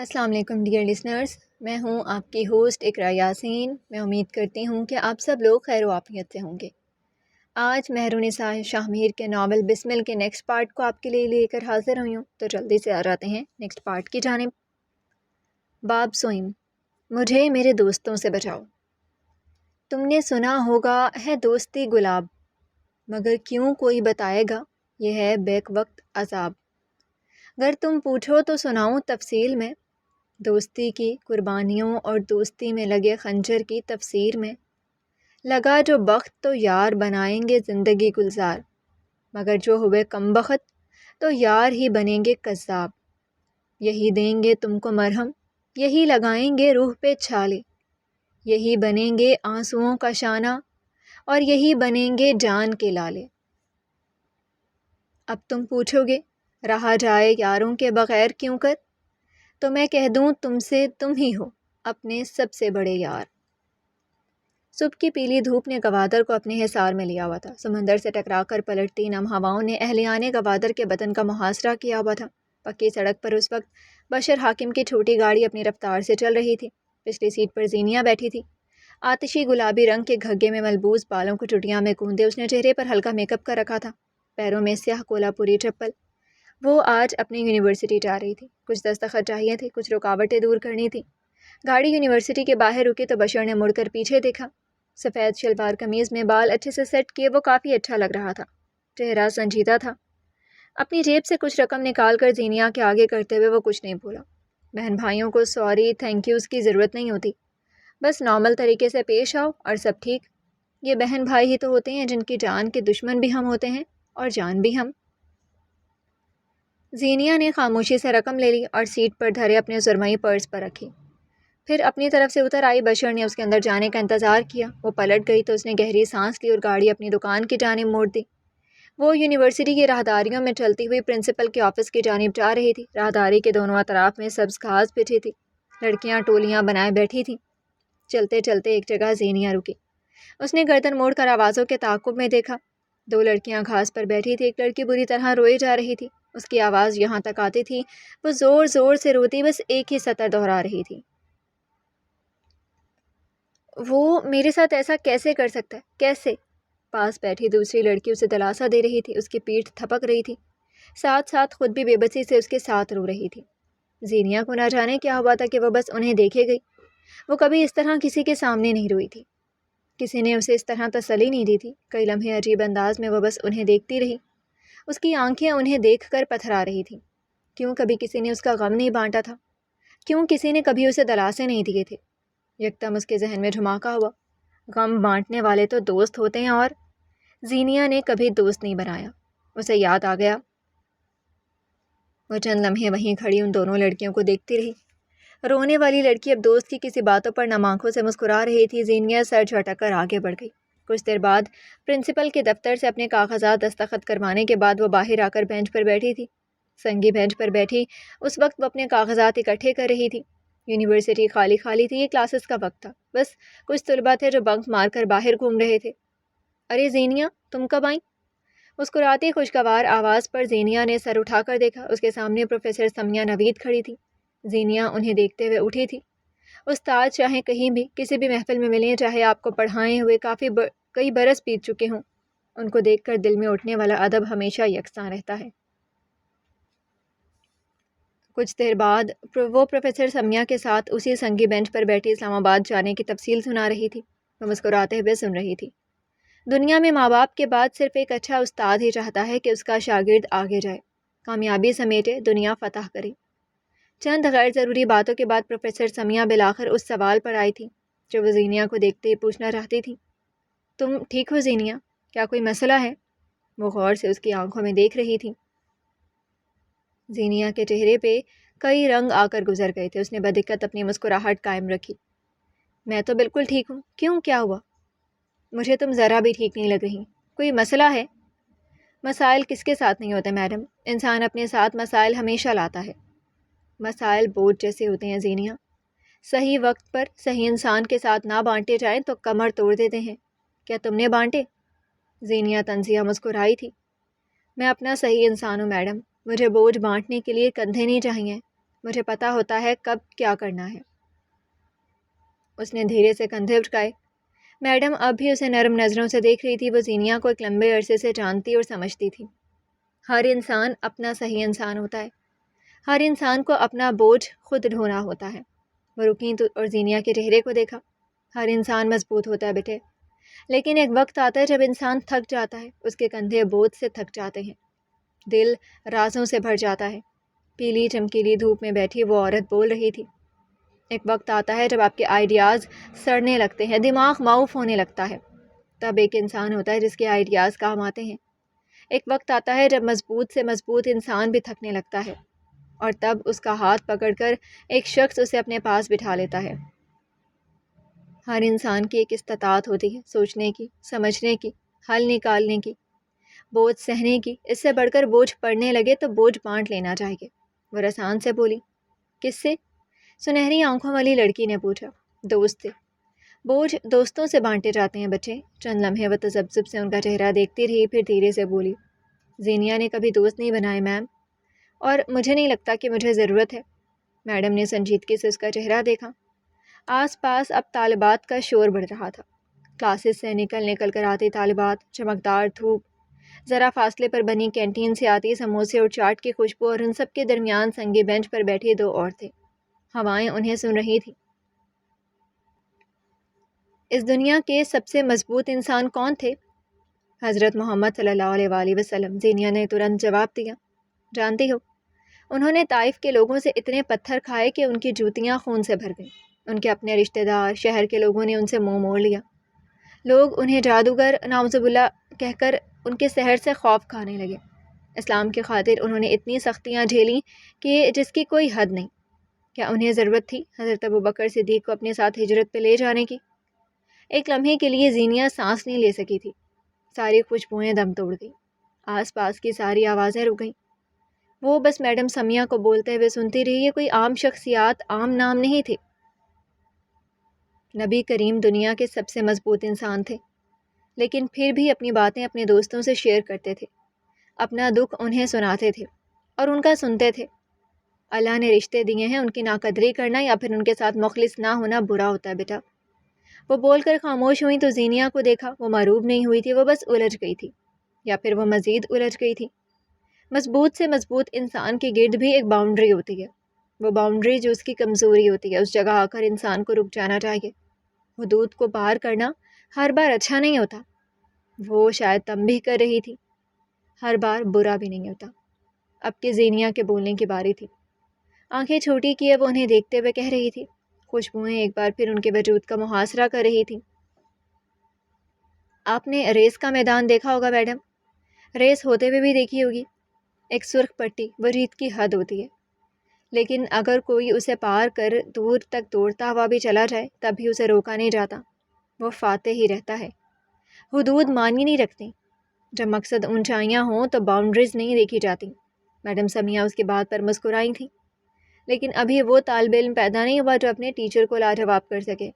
السلام علیکم dear listeners, میں ہوں آپ کی ہوسٹ اقرا یاسین۔ میں امید کرتی ہوں کہ آپ سب لوگ خیر و عافیت سے ہوں گے۔ آج مہرونساء شاہ میر کے ناول بسمل کے نیکسٹ پارٹ کو آپ کے لیے لے کر حاضر ہوئی ہوں، تو جلدی سے آ جاتے ہیں نیکسٹ پارٹ کی جانب۔ باب سوئم، مجھے میرے دوستوں سے بچاؤ۔ تم نے سنا ہوگا ہے دوستی گلاب، مگر کیوں کوئی بتائے گا یہ ہے بیک وقت عذاب۔ گر تم پوچھو تو سناؤں تفصیل میں، دوستی کی قربانیوں اور دوستی میں لگے خنجر کی تفسیر میں۔ لگا جو بخت تو یار بنائیں گے زندگی گلزار، مگر جو ہوئے کم بخت تو یار ہی بنیں گے کذاب۔ یہی دیں گے تم کو مرہم، یہی لگائیں گے روح پہ چھالے، یہی بنیں گے آنسوؤں کا شانہ اور یہی بنیں گے جان کے لالے۔ اب تم پوچھو گے رہا جائے یاروں کے بغیر کیوں کر، تو میں کہہ دوں تم سے تم ہی ہو اپنے سب سے بڑے یار۔ صبح کی پیلی دھوپ نے گوادر کو اپنے حصار میں لیا ہوا تھا۔ سمندر سے ٹکرا کر پلٹتی نم ہواؤں نے اہلیان گوادر کے بدن کا محاصرہ کیا ہوا تھا۔ پکی سڑک پر اس وقت بشر حاکم کی چھوٹی گاڑی اپنی رفتار سے چل رہی تھی۔ پچھلی سیٹ پر زینیا بیٹھی تھی۔ آتشی گلابی رنگ کے گھگے میں ملبوس بالوں کو چٹیاں میں گوندے اس نے چہرے پر ہلکا میک اپ کر رکھا تھا، پیروں میں سیاہ کولہاپوری چپل۔ وہ آج اپنی یونیورسٹی جا رہی تھی۔ کچھ دستخط چاہیے تھے، کچھ رکاوٹیں دور کرنی تھی۔ گاڑی یونیورسٹی کے باہر رکی تو بشر نے مڑ کر پیچھے دیکھا۔ سفید شلوار قمیض میں بال اچھے سے سیٹ کیے وہ کافی اچھا لگ رہا تھا، چہرہ سنجیدہ تھا۔ اپنی جیب سے کچھ رقم نکال کر زینیا کے آگے کرتے ہوئے وہ کچھ نہیں بولا۔ بہن بھائیوں کو سوری تھینک یوز کی ضرورت نہیں ہوتی، بس نارمل طریقے سے پیش آؤ اور سب ٹھیک۔ یہ بہن بھائی ہی تو ہوتے ہیں جن کی جان کے دشمن بھی ہم ہوتے ہیں اور جان بھی ہم۔ زینیا نے خاموشی سے رقم لے لی اور سیٹ پر دھرے اپنے سرمئی پرس پر رکھی، پھر اپنی طرف سے اتر آئی۔ بشر نے اس کے اندر جانے کا انتظار کیا۔ وہ پلٹ گئی تو اس نے گہری سانس لی اور گاڑی اپنی دکان کی جانب موڑ دی۔ وہ یونیورسٹی کی راہداریوں میں چلتی ہوئی پرنسپل کے آفس کی جانب جا رہی تھی۔ راہداری کے دونوں اطراف میں سبز گھاس بچھی تھی، لڑکیاں ٹولیاں بنائے بیٹھی تھیں۔ چلتے چلتے ایک جگہ زینیا رکی۔ اس نے گردن موڑ کر آوازوں کے تعاقب میں دیکھا۔ دو لڑکیاں گھاس پر بیٹھی تھی، ایک لڑکی بری طرح روئے جا رہی تھی۔ اس کی آواز یہاں تک آتی تھی، وہ زور زور سے روتی بس ایک ہی سطر دہرا رہی تھی۔ وہ میرے ساتھ ایسا کیسے کر سکتا ہے، کیسے؟ پاس بیٹھی دوسری لڑکی اسے دلاسا دے رہی تھی، اس کی پیٹھ تھپک رہی تھی، ساتھ ساتھ خود بھی بے بسی سے اس کے ساتھ رو رہی تھی۔ زینیا کو نہ جانے کیا ہوا تھا کہ وہ بس انہیں دیکھے گئی۔ وہ کبھی اس طرح کسی کے سامنے نہیں روئی تھی، کسی نے اسے اس طرح تسلی نہیں دی تھی۔ کئی لمحے عجیب انداز میں وہ بس انہیں دیکھتی رہی۔ اس کی آنکھیں انہیں دیکھ کر پتھرا رہی تھیں۔ کیوں کبھی کسی نے اس کا غم نہیں بانٹا تھا؟ کیوں کسی نے کبھی اسے دلاسے نہیں دیے تھے؟ یکدم اس کے ذہن میں دھماکہ ہوا، غم بانٹنے والے تو دوست ہوتے ہیں، اور زینیا نے کبھی دوست نہیں بنایا۔ اسے یاد آ گیا۔ وہ چند لمحے وہیں کھڑی ان دونوں لڑکیوں کو دیکھتی رہی۔ رونے والی لڑکی اب دوست کی کسی باتوں پر نم آنکھوں سے مسکرا رہی تھی۔ زینیا سر جھٹک کر آگے بڑھ گئی۔ کچھ دیر بعد پرنسپل کے دفتر سے اپنے کاغذات دستخط کروانے کے بعد وہ باہر آ کر بینچ پر بیٹھی تھی۔ سنگی بینچ پر بیٹھی اس وقت وہ اپنے کاغذات اکٹھے کر رہی تھی۔ یونیورسٹی خالی خالی تھی، یہ کلاسز کا وقت تھا، بس کچھ طلباء تھے جو بنک مار کر باہر گھوم رہے تھے۔ ارے زینیا، تم کب آئیں؟ مسکراتی خوشگوار آواز پر زینیا نے سر اٹھا کر دیکھا۔ اس کے سامنے پروفیسر سمیہ نوید کھڑی تھی۔ زینیا انہیں دیکھتے ہوئے اٹھی تھی۔ استاد چاہے کہیں بھی کسی بھی محفل میں ملیں، چاہے آپ کو پڑھائے ہوئے کئی برس بیت چکے ہوں، ان کو دیکھ کر دل میں اٹھنے والا ادب ہمیشہ یکساں رہتا ہے۔ کچھ دیر بعد وہ پروفیسر سمیہ کے ساتھ اسی سنگی بینچ پر بیٹھی اسلام آباد جانے کی تفصیل سنا رہی تھی۔ وہ مسکراتے ہوئے سن رہی تھی۔ دنیا میں ماں باپ کے بعد صرف ایک اچھا استاد ہی چاہتا ہے کہ اس کا شاگرد آگے جائے، کامیابی سمیٹے، دنیا فتح کرے۔ چند غیر ضروری باتوں کے بعد پروفیسر سمیہ بالآخر اس سوال پر آئی تھی جو وہ زینیا کو دیکھتے ہی پوچھنا چاہتی تھی۔ تم ٹھیک ہو زینیا؟ کیا کوئی مسئلہ ہے؟ وہ غور سے اس کی آنکھوں میں دیکھ رہی تھی۔ زینیا کے چہرے پہ کئی رنگ آ کر گزر گئے تھے۔ اس نے بدقت اپنی مسکراہٹ قائم رکھی۔ میں تو بالکل ٹھیک ہوں۔ کیوں، کیا ہوا؟ مجھے تم ذرا بھی ٹھیک نہیں لگ رہی۔ کوئی مسئلہ ہے؟ مسائل کس کے ساتھ نہیں ہوتے میڈم، انسان اپنے ساتھ مسائل ہمیشہ لاتا ہے۔ مسائل بوجھ جیسے ہوتے ہیں زینیا، صحیح وقت پر صحیح انسان کے ساتھ نہ بانٹے جائیں تو کمر توڑ دیتے ہیں۔ کیا تم نے بانٹے؟ زینیا طنزیہ مسکرائی تھی۔ میں اپنا صحیح انسان ہوں میڈم، مجھے بوجھ بانٹنے کے لیے کندھے نہیں چاہیے۔ مجھے پتہ ہوتا ہے کب کیا کرنا ہے۔ اس نے دھیرے سے کندھے اٹھائے۔ میڈم اب بھی اسے نرم نظروں سے دیکھ رہی تھی۔ وہ زینیہ کو ایک لمبے عرصے سے جانتی اور سمجھتی تھی۔ ہر انسان اپنا صحیح انسان ہوتا ہے، ہر انسان کو اپنا بوجھ خود ڈھونا ہوتا ہے۔ وہ رکی تو اور زینیہ کے چہرے کو دیکھا۔ ہر انسان مضبوط ہوتا ہے بیٹے، لیکن ایک وقت آتا ہے جب انسان تھک جاتا ہے، اس کے کندھے بوجھ سے تھک جاتے ہیں، دل رازوں سے بھر جاتا ہے۔ پیلی چمکیلی دھوپ میں بیٹھی وہ عورت بول رہی تھی، ایک وقت آتا ہے جب آپ کے آئیڈیاز سڑنے لگتے ہیں، دماغ معاف ہونے لگتا ہے، تب ایک انسان ہوتا ہے جس کے آئیڈیاز کام آتے ہیں۔ ایک وقت آتا ہے جب مضبوط سے مضبوط انسان بھی تھکنے لگتا ہے، اور تب اس کا ہاتھ پکڑ کر ایک شخص اسے اپنے پاس بٹھا لیتا ہے۔ ہر انسان کی ایک استطاعت ہوتی ہے، سوچنے کی، سمجھنے کی، حل نکالنے کی، بوجھ سہنے کی۔ اس سے بڑھ کر بوجھ پڑنے لگے تو بوجھ بانٹ لینا چاہیے۔ وہ رسان سے بولی، کس سے؟ سنہری آنکھوں والی لڑکی نے پوچھا۔ دوست سے۔ بوجھ دوستوں سے بانٹے جاتے ہیں بچے۔ چند لمحے وہ تذبذب سے ان کا چہرہ دیکھتی رہی، پھر دھیرے سے بولی، زینیہ نے کبھی دوست نہیں بنائے میم، اور مجھے نہیں لگتا کہ مجھے ضرورت ہے۔ میڈم نے سنجیدگی سے اس کا چہرہ دیکھا۔ آس پاس اب طالبات کا شور بڑھ رہا تھا۔ کلاسز سے نکل کر آتی طالبات، چمکدار دھوپ، ذرا فاصلے پر بنی کینٹین سے آتی سموسے اور چاٹ کی خوشبو، اور ان سب کے درمیان سنگی بینچ پر بیٹھی دو عورتیں۔ ہوائیں انہیں سن رہی تھیں۔ اس دنیا کے سب سے مضبوط انسان کون تھے؟ حضرت محمد صلی اللہ علیہ وآلہ وسلم۔ زینیہ نے ترنت جواب دیا، جانتی ہو، انہوں نے طائف کے لوگوں سے اتنے پتھر کھائے کہ ان کی جوتیاں خون سے بھر گئیں۔ ان کے اپنے رشتہ دار، شہر کے لوگوں نے ان سے منہ موڑ لیا۔ لوگ انہیں جادوگر نعوذ باللہ کہہ کر ان کے سحر سے خوف کھانے لگے۔ اسلام کی خاطر انہوں نے اتنی سختیاں جھیلیں کہ جس کی کوئی حد نہیں۔ کیا انہیں ضرورت تھی حضرت ابوبکر صدیق کو اپنے ساتھ ہجرت پہ لے جانے کی؟ ایک لمحے کے لیے زینیہ سانس نہیں لے سکی تھی۔ ساری خوشبوئیں دم توڑ گئیں، آس پاس کی ساری آوازیں رک گئیں۔ وہ بس میڈم سمیہ کو بولتے ہوئے سنتی رہی۔ یہ کوئی عام شخصیات، عام نام نہیں تھے۔ نبی کریم دنیا کے سب سے مضبوط انسان تھے، لیکن پھر بھی اپنی باتیں اپنے دوستوں سے شیئر کرتے تھے، اپنا دکھ انہیں سناتے تھے اور ان کا سنتے تھے۔ اللہ نے رشتے دیے ہیں، ان کی ناقدری کرنا یا پھر ان کے ساتھ مخلص نہ ہونا برا ہوتا ہے بیٹا۔ وہ بول کر خاموش ہوئی تو زینیہ کو دیکھا۔ وہ معروب نہیں ہوئی تھی، وہ بس الجھ گئی تھی، یا پھر وہ مزید الجھ گئی تھی۔ مضبوط سے مضبوط انسان کے گرد بھی ایک باؤنڈری ہوتی ہے، وہ باؤنڈری جو اس کی کمزوری ہوتی ہے۔ اس جگہ آ کر انسان کو رک جانا چاہیے۔ حدود کو پار کرنا ہر بار اچھا نہیں ہوتا، وہ شاید تنبیہ کر رہی تھی، ہر بار برا بھی نہیں ہوتا۔ اب کہ زینیہ کے بولنے کی باری تھی۔ آنکھیں چھوٹی کیے وہ انہیں دیکھتے ہوئے کہہ رہی تھی، خوشبوئیں ایک بار پھر ان کے وجود کا محاصرہ کر رہی تھی۔ آپ نے ریس کا میدان دیکھا ہوگا میڈم، ریس ہوتے ہوئے بھی دیکھی ہوگی۔ ایک سرخ پٹی وہ جیت کی حد ہوتی ہے، لیکن اگر کوئی اسے پار کر دور تک دوڑتا ہوا بھی چلا جائے تب بھی اسے روکا نہیں جاتا، وہ فاتح ہی رہتا ہے۔ حدود معنی نہیں رکھتی، جب مقصد اونچائیاں ہوں تو باؤنڈریز نہیں دیکھی جاتی۔ میڈم سمیہ اس کی بات پر مسکرائی تھیں، لیکن ابھی وہ طالب علم پیدا نہیں ہوا جو اپنے ٹیچر کو لاجواب کر سکے۔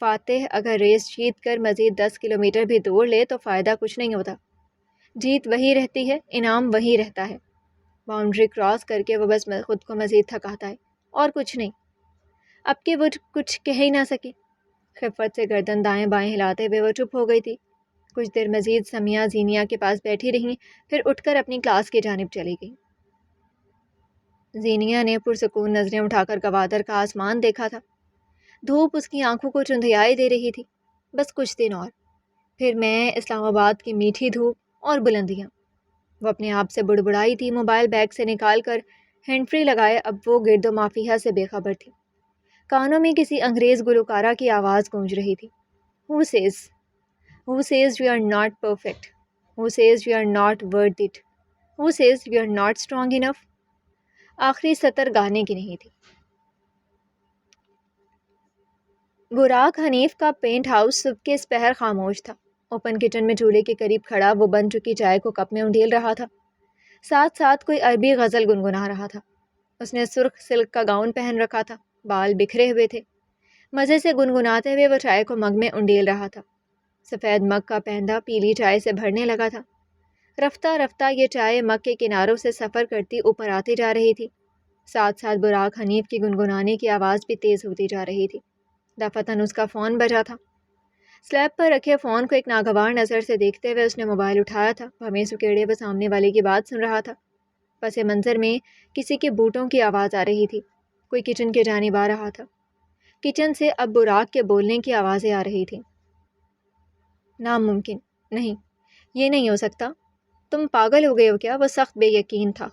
فاتح اگر ریس جیت کر مزید 10 کلومیٹر بھی دوڑ لے تو فائدہ کچھ نہیں ہوتا، جیت وہی رہتی ہے، انعام وہی رہتا ہے۔ باؤنڈری کراس کر کے وہ بس خود کو مزید تھکاتا ہے اور کچھ نہیں۔ اب کہ وہ کچھ کہہ ہی نہ سکی، خفت سے گردن دائیں بائیں ہلاتے ہوئے وہ چپ ہو گئی تھی۔ کچھ دیر مزید سمیہ زینیہ کے پاس بیٹھی رہیں، پھر اٹھ کر اپنی کلاس کی جانب چلی گئی۔ زینیہ نے پرسکون نظریں اٹھا کر گوادر کا آسمان دیکھا تھا۔ دھوپ اس کی آنکھوں کو چندھیائی دے رہی تھی۔ بس کچھ دن اور، پھر میں اسلام آباد کی میٹھی دھوپ اور بلندیاں۔ وہ اپنے آپ سے بڑبڑائی تھی، موبائل بیگ سے نکال کر ہینڈ فری لگائے۔ اب وہ گرد و مافیہ سے بے خبر تھی۔ کانوں میں کسی انگریز گلوکارہ کی آواز گونج رہی تھی، Who says we are not perfect? Who says we are not worth it? Who says we are not strong enough? آخری سطر گانے کی نہیں تھی۔ براق حنیف کا پینٹ ہاؤس صبح کے سپہر خاموش تھا۔ اوپن کچن میں چولہے کے قریب کھڑا وہ بن چکی چائے کو کپ میں انڈیل رہا تھا، ساتھ ساتھ کوئی عربی غزل گنگنا رہا تھا۔ اس نے سرخ سلک کا گاؤن پہن رکھا تھا، بال بکھرے ہوئے تھے۔ مزے سے گنگناتے ہوئے وہ چائے کو مگ میں انڈیل رہا تھا۔ سفید مگ کا پیندہ پیلی چائے سے بھرنے لگا تھا۔ رفتہ رفتہ یہ چائے مگ کے کناروں سے سفر کرتی اوپر آتی جا رہی تھی۔ ساتھ ساتھ براق حنیف کی گنگنانے کی آواز بھی تیز ہوتی جا رہی تھی۔ دفتن اس کا فون بجا تھا۔ سلیب پر رکھے فون کو ایک ناگوار نظر سے دیکھتے ہوئے اس نے موبائل اٹھایا تھا۔ وہ ہمیں سکیڑے وہ سامنے والے کی بات سن رہا تھا۔ پس منظر میں کسی کے بوٹوں کی آواز آ رہی تھی۔ کوئی کچن کی جانب آ رہا تھا۔ کچن سے اب براق کے بولنے کی آوازیں آ رہی تھیں۔ ناممکن، نہیں، یہ نہیں ہو سکتا، تم پاگل ہو گئے ہو کیا؟ وہ سخت بے یقین تھا۔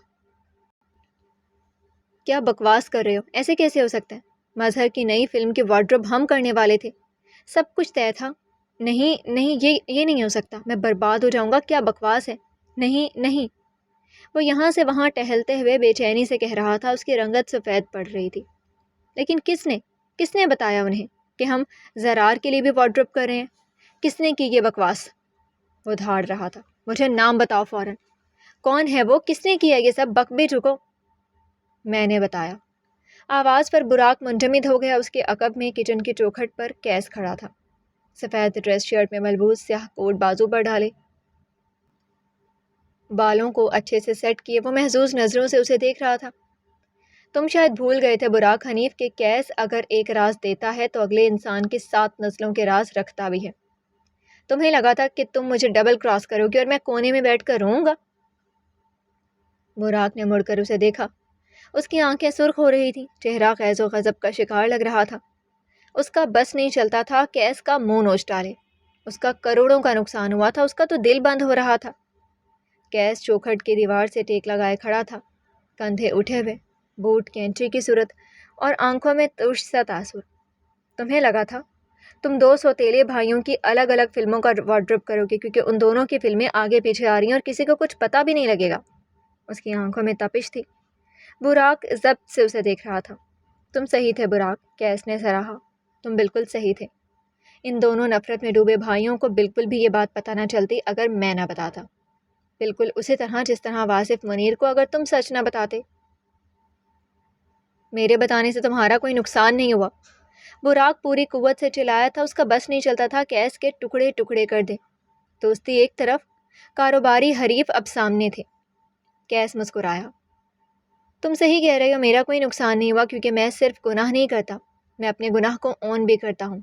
کیا بکواس کر رہے ہو؟ ایسے کیسے ہو سکتا ہے؟ مظہر کی نئی فلم کی وارڈروب ہم کرنے والے تھے، سب کچھ طے تھا۔ نہیں نہیں، یہ نہیں ہو سکتا، میں برباد ہو جاؤں گا، کیا بکواس ہے؟ نہیں نہیں۔ وہ یہاں سے وہاں ٹہلتے ہوئے بے چینی سے کہہ رہا تھا۔ اس کی رنگت سفید پڑ رہی تھی۔ لیکن کس نے بتایا انہیں کہ ہم زرار کے لیے بھی وارڈروب کر رہے ہیں؟ کس نے کی یہ بکواس؟ وہ دھاڑ رہا تھا۔ مجھے نام بتاؤ فوراً، کون ہے وہ؟ کس نے کیا یہ سب؟ بک بھی چکو۔ میں نے بتایا۔ آواز پر براق منجمد ہو گیا۔ اس کے عقب میں کچن کی چوکھٹ پر کیس کھڑا تھا، سفید ڈریس شرٹ میں ملبوس، سیاہ کوٹ بازو پر ڈالے، بالوں کو اچھے سے سیٹ کیے۔ وہ محظوظ نظروں سے اسے دیکھ رہا تھا۔ تم شاید بھول گئے تھے براق حنیف کہ کیس اگر ایک راز دیتا ہے تو اگلے انسان کی 7 نسلوں کے راز رکھتا بھی ہے۔ تمہیں لگا تھا کہ تم مجھے ڈبل کراس کرو گے اور میں کونے میں بیٹھ کر روؤں گا؟ براق نے مڑ کر اسے دیکھا۔ اس کی آنکھیں سرخ ہو رہی تھیں، چہرہ غیظ و غضب کا شکار لگ رہا تھا۔ اس کا بس نہیں چلتا تھا کیس کا منہ نوچ ڈالے۔ اس کا کروڑوں کا نقصان ہوا تھا، اس کا تو دل بند ہو رہا تھا۔ کیس چوکھٹ کی دیوار سے ٹیک لگائے کھڑا تھا، کندھے اٹھے ہوئے، بوٹ کینچی کی صورت اور آنکھوں میں ترش سا تاثر۔ تمہیں لگا تھا تم 2 سوتیلے بھائیوں کی الگ الگ فلموں کا وارڈروب کرو گے، کیونکہ ان دونوں کی فلمیں آگے پیچھے آ رہی ہیں اور کسی کو کچھ پتہ بھی نہیں لگے گا۔ اس کی آنکھوں میں تپش تھی۔ براق ضبط سے اسے دیکھ رہا تھا۔ تم صحیح تھے براق، کیس نے سراہا، تم بالکل صحیح تھے۔ ان دونوں نفرت میں ڈوبے بھائیوں کو بالکل بھی یہ بات پتہ نہ چلتی اگر میں نہ بتاتا، بالکل اسی طرح جس طرح واصف منیر کو اگر تم سچ نہ بتاتے۔ میرے بتانے سے تمہارا کوئی نقصان نہیں ہوا، براق پوری قوت سے چلایا تھا۔ اس کا بس نہیں چلتا تھا کیس کے ٹکڑے ٹکڑے کر دے۔ دوستی ایک طرف، کاروباری حریف اب سامنے تھے۔ کیس مسکرایا۔ تم صحیح کہہ رہے ہو، میرا کوئی نقصان نہیں ہوا، کیونکہ میں صرف گناہ نہیں کرتا، میں اپنے گناہ کو اون بھی کرتا ہوں۔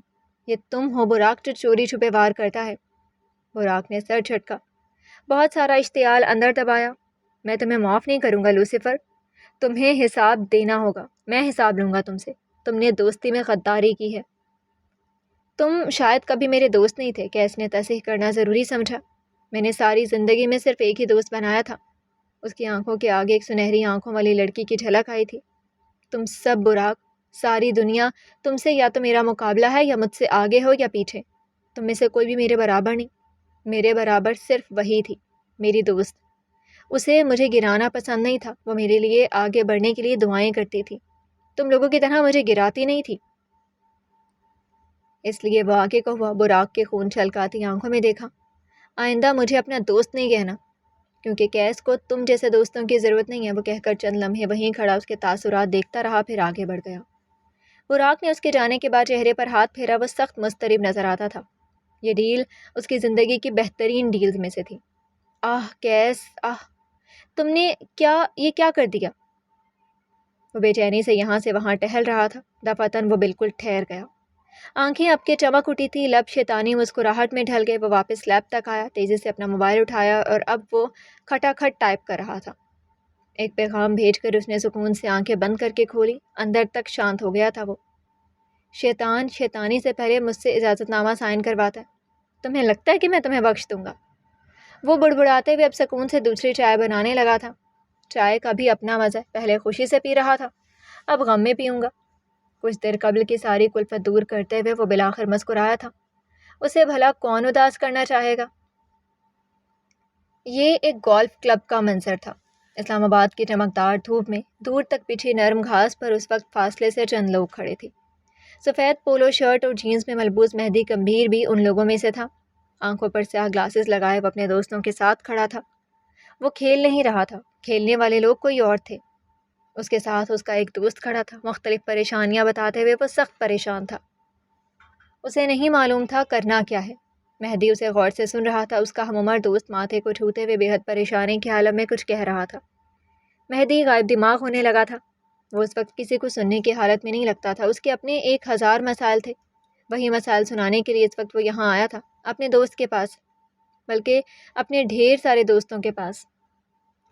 یہ تم ہو براق جو چوری چھپے وار کرتا ہے۔ براق نے سر جھٹکا، بہت سارا اشتعال اندر دبایا۔ میں تمہیں معاف نہیں کروں گا لوسیفر، تمہیں حساب دینا ہوگا، میں حساب لوں گا تم سے۔ تم نے دوستی میں غداری کی ہے۔ تم شاید کبھی میرے دوست نہیں تھے، کیس نے تصحیح کرنا ضروری سمجھا۔ میں نے ساری زندگی میں صرف ایک ہی دوست بنایا تھا۔ اس کی آنکھوں کے آگے ایک سنہری آنکھوں والی لڑکی کی جھلک آئی تھی۔ تم سب براق، ساری دنیا تم سے یا تو میرا مقابلہ ہے یا مجھ سے آگے ہو یا پیچھے، تم میں سے کوئی بھی میرے برابر نہیں۔ میرے برابر صرف وہی تھی، میری دوست۔ اسے مجھے گرانا پسند نہیں تھا، وہ میرے لیے آگے بڑھنے کے لیے دعائیں کرتی تھی، تم لوگوں کی طرح مجھے گراتی نہیں تھی۔ اس لیے وہ آگے کو ہوا۔ براق کے خون چھلکاتی آنکھوں میں دیکھا۔ آئندہ مجھے اپنا دوست نہیں کہنا، کیونکہ کیس کو تم جیسے دوستوں کی ضرورت نہیں ہے۔ وہ کہہ کر چند لمحے وہیں کھڑا اس کے تاثرات دیکھتا رہا، پھر آگے بڑھ گیا۔ براق نے اس کے جانے کے بعد چہرے پر ہاتھ پھیرا۔ وہ سخت مضطرب نظر آتا تھا۔ یہ ڈیل اس کی زندگی کی بہترین ڈیلز میں سے تھی۔ آہ کیس، آہ، تم نے یہ کیا کر دیا؟ وہ بے چینی سے یہاں سے وہاں ٹہل رہا تھا۔ دفعتاً وہ بالکل ٹھہر گیا۔ آنکھیں اب کے چمک اٹھی تھی، لب شیطانی مسکراہٹ میں ڈھل گئے۔ وہ واپس لیب تک آیا، تیزی سے اپنا موبائل اٹھایا اور اب وہ کھٹا کھٹ ٹائپ کر رہا تھا۔ ایک پیغام بھیج کر اس نے سکون سے آنکھیں بند کر کے کھولی۔ اندر تک شانت ہو گیا تھا وہ۔ شیطان شیطانی سے پہلے مجھ سے اجازت نامہ سائن کرواتا ہے۔ تمہیں لگتا ہے کہ میں تمہیں بخش دوں گا؟ وہ بڑبڑاتے ہوئے اب سکون سے دوسری چائے بنانے لگا تھا۔ چائے کا بھی اپنا مزہ ہے، پہلے خوشی سے پی رہا تھا، اب غم میں پیوں گا۔ کچھ دیر قبل کی ساری کلفت دور کرتے ہوئے وہ بالآخر مسکرایا تھا۔ اسے بھلا کون اداس کرنا چاہے گا؟ یہ ایک گولف کلب کا منظر تھا۔ اسلام آباد کی چمکدار دھوپ میں دور تک بچھی نرم گھاس پر اس وقت فاصلے سے چند لوگ کھڑے تھے۔ سفید پولو شرٹ اور جینز میں ملبوس مہدی کمبیر بھی ان لوگوں میں سے تھا۔ آنکھوں پر سیاہ گلاسز لگائے وہ اپنے دوستوں کے ساتھ کھڑا تھا۔ وہ کھیل نہیں رہا تھا، کھیلنے والے لوگ کوئی اور تھے۔ اس کے ساتھ اس کا ایک دوست کھڑا تھا، مختلف پریشانیاں بتاتے ہوئے وہ سخت پریشان تھا۔ اسے نہیں معلوم تھا کرنا کیا ہے۔ مہدی اسے غور سے سن رہا تھا۔ اس کا ہم عمر دوست ماتھے کو چھوتے ہوئے بے حد پریشانی کے عالم میں کچھ کہہ رہا تھا۔ مہدی غائب دماغ ہونے لگا تھا۔ وہ اس وقت کسی کو سننے کی حالت میں نہیں لگتا تھا. اس کے اپنے 1000 مسائل تھے. وہی مسائل سنانے کے لیے اس وقت وہ یہاں آیا تھا، اپنے دوست کے پاس، بلکہ اپنے ڈھیر سارے دوستوں کے پاس.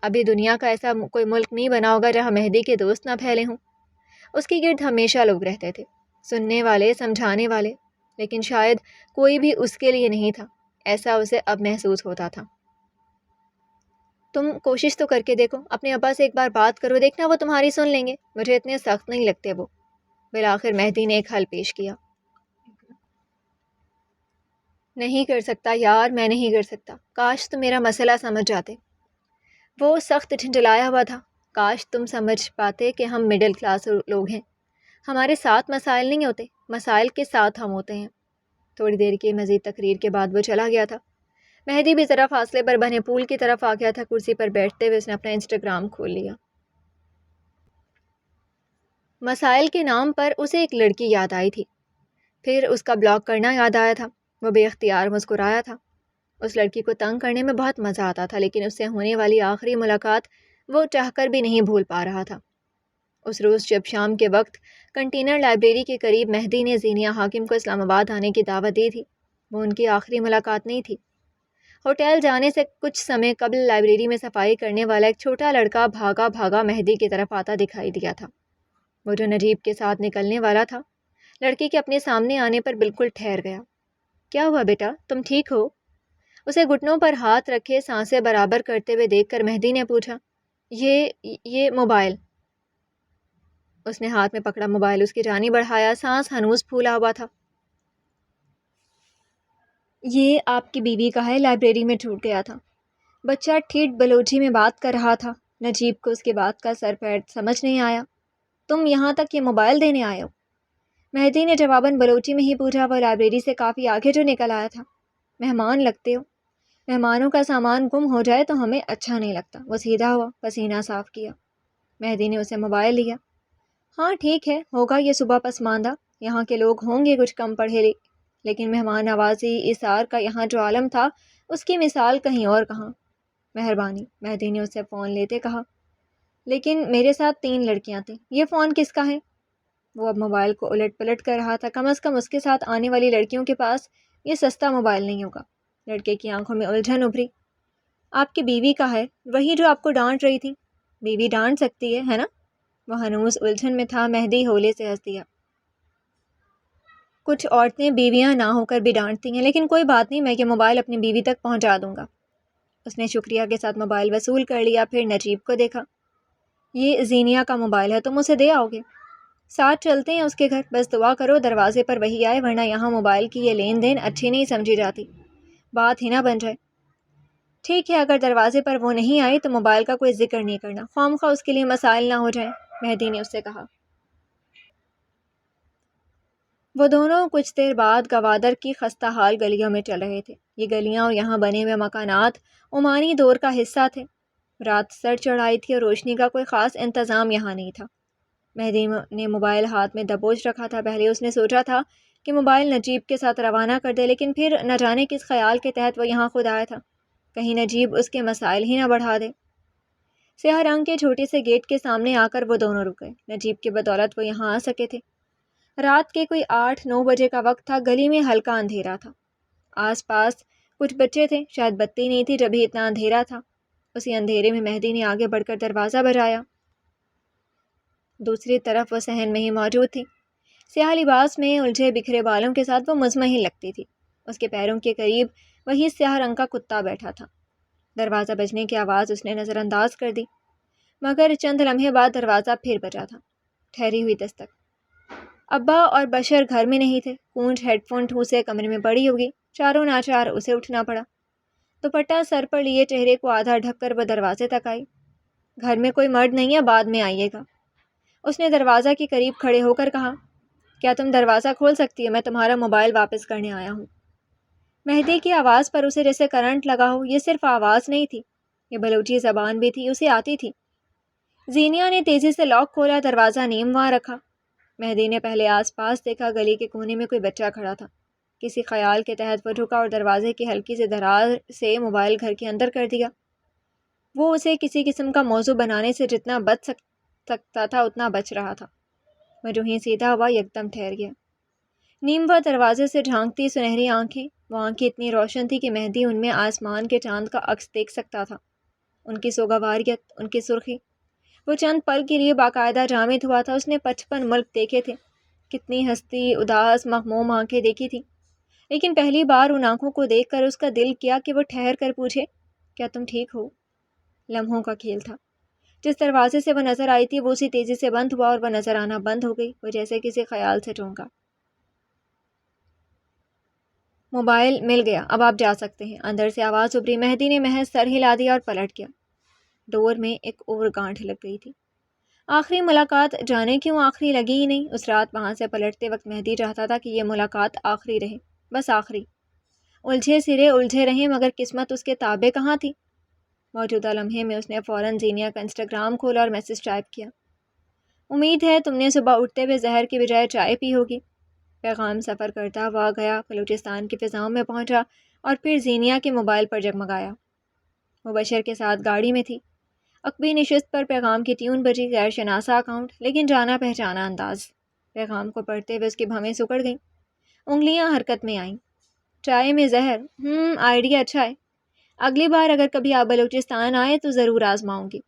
ابھی دنیا کا ایسا کوئی ملک نہیں بنا ہوگا جہاں مہدی کے دوست نہ پھیلے ہوں. اس کے گرد ہمیشہ لوگ رہتے تھے، سننے والے، سمجھانے والے، لیکن شاید کوئی بھی اس کے لیے نہیں تھا. ایسا اسے اب محسوس ہوتا تھا. تم کوشش تو کر کے دیکھو، اپنے ابا سے ایک بار بات کرو، دیکھنا وہ تمہاری سن لیں گے. مجھے اتنے سخت نہیں لگتے وہ. بالآخر مہدی نے ایک حل پیش کیا. نہیں کر سکتا یار، میں نہیں کر سکتا. کاش تم میرا مسئلہ سمجھ جاتے. وہ سخت جھنجھلایا ہوا تھا. کاش تم سمجھ پاتے کہ ہم مڈل کلاس لوگ ہیں. ہمارے ساتھ مسائل نہیں ہوتے، مسائل کے ساتھ ہم ہوتے ہیں. تھوڑی دیر کی مزید تقریر کے بعد وہ چلا گیا تھا. مہدی بھی ذرا فاصلے پر بنے پول کی طرف آ گیا تھا. کرسی پر بیٹھتے ہوئے اس نے اپنا انسٹاگرام کھول لیا. مسائل کے نام پر اسے ایک لڑکی یاد آئی تھی. پھر اس کا بلاک کرنا یاد آیا تھا. وہ بے اختیار مسکرایا تھا. اس لڑکی کو تنگ کرنے میں بہت مزہ آتا تھا، لیکن اس سے ہونے والی آخری ملاقات وہ چاہ کر بھی نہیں بھول پا رہا تھا. اس روز جب شام کے وقت کنٹینر لائبریری کے قریب مہدی نے زینیہ حاکم کو اسلام آباد آنے کی دعوت دی تھی، وہ ان کی آخری ملاقات نہیں تھی. ہوٹل جانے سے کچھ سمے قبل لائبریری میں صفائی کرنے والا ایک چھوٹا لڑکا بھاگا بھاگا مہدی کی طرف آتا دکھائی دیا تھا. وہ جو نجیب کے ساتھ نکلنے والا تھا، لڑکی کے اپنے سامنے آنے پر بالکل ٹھہر گیا. کیا ہوا بیٹا، تم ٹھیک ہو؟ اسے گھٹنوں پر ہاتھ رکھے سانسیں برابر کرتے ہوئے دیکھ کر مہدی نے پوچھا. یہ موبائل. اس نے ہاتھ میں پکڑا موبائل اس کی جانب بڑھایا. سانس ہنوز پھولا ہوا تھا. یہ آپ کی بیوی کا ہے، لائبریری میں ٹوٹ گیا تھا. بچہ ٹھیٹ بلوچی میں بات کر رہا تھا. نجیب کو اس کی بات کا سر پیر سمجھ نہیں آیا. تم یہاں تک یہ موبائل دینے آئے ہو؟ مہدی نے جواباً بلوچی میں ہی پوچھا. وہ لائبریری سے کافی آگے جو نکل آیا تھا. مہمان لگتے ہو، مہمانوں کا سامان گم ہو جائے تو ہمیں اچھا نہیں لگتا. وہ سیدھا ہوا، پسینہ صاف کیا. مہدی نے اسے موبائل لیا. ہاں ٹھیک ہے، ہوگا یہ صبح پسماندہ، یہاں کے لوگ ہوں گے کچھ کم پڑھے لیکن مہمان نوازی اثار کا یہاں جو عالم تھا اس کی مثال کہیں اور کہاں. مہربانی، مہدی نے اسے فون لیتے کہا. لیکن میرے ساتھ 3 لڑکیاں تھیں، یہ فون کس کا ہے؟ وہ اب موبائل کو الٹ پلٹ کر رہا تھا. کم از کم اس کے ساتھ آنے والی لڑکیوں کے پاس یہ سستا موبائل نہیں ہوگا. لڑکے کی آنکھوں میں الجھن ابھری. آپ کی بیوی کا ہے، وہی جو آپ کو ڈانٹ رہی تھی. بیوی ڈانٹ سکتی ہے نا؟ وہ ہنوز الجھن میں تھا. مہدی ہولے سے ہنس دیا. کچھ عورتیں بیویاں نہ ہو کر بھی ڈانٹتی ہیں، لیکن کوئی بات نہیں، میں یہ موبائل اپنی بیوی تک پہنچا دوں گا. اس نے شکریہ کے ساتھ موبائل وصول کر لیا. پھر نجیب کو دیکھا. یہ زینیہ کا موبائل ہے، تم اسے دے آؤ گے؟ ساتھ چلتے ہیں اس کے گھر، بس دعا کرو دروازے پر وہی آئے، ورنہ یہاں موبائل کی یہ لین دین اچھی نہیں سمجھی جاتی، بات ہی نہ بن جائے. ٹھیک ہے، اگر دروازے پر وہ نہیں آئی تو موبائل کا کوئی ذکر نہیں کرنا، خواہ اس کے لیے مسائل نہ ہو جائیں، مہدی نے اس سے کہا. وہ دونوں کچھ دیر بعد گوادر کی خستہ حال گلیوں میں چل رہے تھے. یہ گلیاں اور یہاں بنے ہوئے مکانات عمانی دور کا حصہ تھے. رات سر چڑھ آئی تھی اور روشنی کا کوئی خاص انتظام یہاں نہیں تھا. مہدی نے موبائل ہاتھ میں دبوچ رکھا تھا. پہلے اس نے سوچا تھا کہ موبائل نجیب کے ساتھ روانہ کر دے، لیکن پھر نہ جانے کس خیال کے تحت وہ یہاں خود آیا تھا. کہیں نجیب اس کے مسائل ہی نہ بڑھا دے. سیاہ رنگ کے چھوٹے سے گیٹ کے سامنے آ کر وہ دونوں رک گئے. نجیب کی بدولت وہ یہاں آ سکے تھے. رات کے کوئی 8-9 بجے کا وقت تھا. گلی میں ہلکا اندھیرا تھا. آس پاس کچھ بچے تھے، شاید بتی نہیں تھی جبھی اتنا اندھیرا تھا. اسی اندھیرے میں مہدی نے آگے بڑھ کر دروازہ بجایا. دوسری طرف وہ صحن میں ہی موجود تھی. سیاہ لباس میں الجھے بکھرے بالوں کے ساتھ وہ مطمئن لگتی تھی. اس کے پیروں کے قریب وہی سیاہ رنگ کا کتا بیٹھا تھا. دروازہ بجنے کی آواز اس نے نظر انداز کر دی، مگر چند لمحے بعد دروازہ پھر بجا تھا. ٹھہری ہوئی دستک. ابا اور بشر گھر میں نہیں تھے. کونج ہیڈ فون ٹھوسے کمرے میں پڑی ہوگی. چاروں ناچار اسے اٹھنا پڑا. دوپٹہ سر پر لیے چہرے کو آدھا ڈھک کر وہ دروازے تک آئی. گھر میں کوئی مرد نہیں ہے، بعد میں آئیے گا. اس نے دروازہ کے قریب کھڑے ہو کر کہا. کیا تم دروازہ کھول سکتی ہے؟ میں تمہارا موبائل واپس کرنے آیا ہوں. مہدی کی آواز پر اسے جیسے کرنٹ لگا ہو. یہ صرف آواز نہیں تھی، یہ بلوچی زبان بھی تھی، اسے آتی تھی. زینیہ نے تیزی سے لاک کھولا. دروازہ نیم وہاں رکھا. مہدی نے پہلے آس پاس دیکھا. گلی کے کونے میں کوئی بچہ کھڑا تھا. کسی خیال کے تحت وہ جھکا اور دروازے کی ہلکی سے دراز سے موبائل گھر کے اندر کر دیا. وہ اسے کسی قسم کا موضوع بنانے سے جتنا بچ سکتا تھا اتنا بچ رہا تھا۔ وہ جو ہی سیدھا ہوا یکدم ٹھہر گیا۔ نیم وہ دروازے سے جھانکتی سنہری آنکھیں، وہ آنکھیں اتنی روشن تھی کہ مہدی ان میں آسمان کے چاند کا عکس دیکھ سکتا تھا۔ ان کی سوگواریت، ان کی سرخی، وہ چند پل کے لیے باقاعدہ جامد ہوا تھا۔ اس نے 55 ملک دیکھے تھے، کتنی ہستی، اداس، مغموم آنکھیں دیکھی تھیں، لیکن پہلی بار ان آنکھوں کو دیکھ کر اس کا دل کیا کہ وہ ٹھہر کر پوچھے، کیا تم ٹھیک ہو؟ لمحوں کا کھیل تھا۔ جس دروازے سے وہ نظر آئی تھی وہ اسی تیزی سے بند ہوا اور وہ نظر آنا بند ہو گئی۔ وہ جیسے کسی خیال سے چونکا۔ موبائل مل گیا، اب آپ جا سکتے ہیں، اندر سے آواز ابھری۔ مہدی نے محض سر ہلا دیا اور پلٹ گیا۔ ڈور میں ایک اور گانٹھ لگ گئی تھی۔ آخری ملاقات جانے کیوں آخری لگی ہی نہیں۔ اس رات وہاں سے پلٹتے وقت مہدی چاہتا تھا کہ یہ ملاقات آخری رہے، بس آخری۔ الجھے سرے الجھے رہیں مگر قسمت اس کے تابع کہاں تھی۔ موجودہ لمحے میں اس نے فوراً زینیا کا انسٹاگرام کھولا اور میسج ٹائپ کیا، امید ہے تم نے صبح اٹھتے ہوئے زہر کی بجائے چائے پی ہوگی۔ پیغام سفر کرتا ہوا گیا، بلوچستان کی فضاؤں میں پہنچا اور پھر زینیا کے موبائل پر جگمگایا۔ وہ بشر کے ساتھ گاڑی میں تھی۔ عقبی نشست پر پیغام کی ٹیون بجی، غیر شناسا اکاؤنٹ لیکن جانا پہچانا انداز۔ پیغام کو پڑھتے ہوئے اس کی بھویں سکڑ گئیں، انگلیاں حرکت میں آئیں۔ چائے میں زہر، آئیڈیا اچھا ہے، اگلی بار اگر کبھی آپ بلوچستان آئے تو ضرور آزماؤں گی۔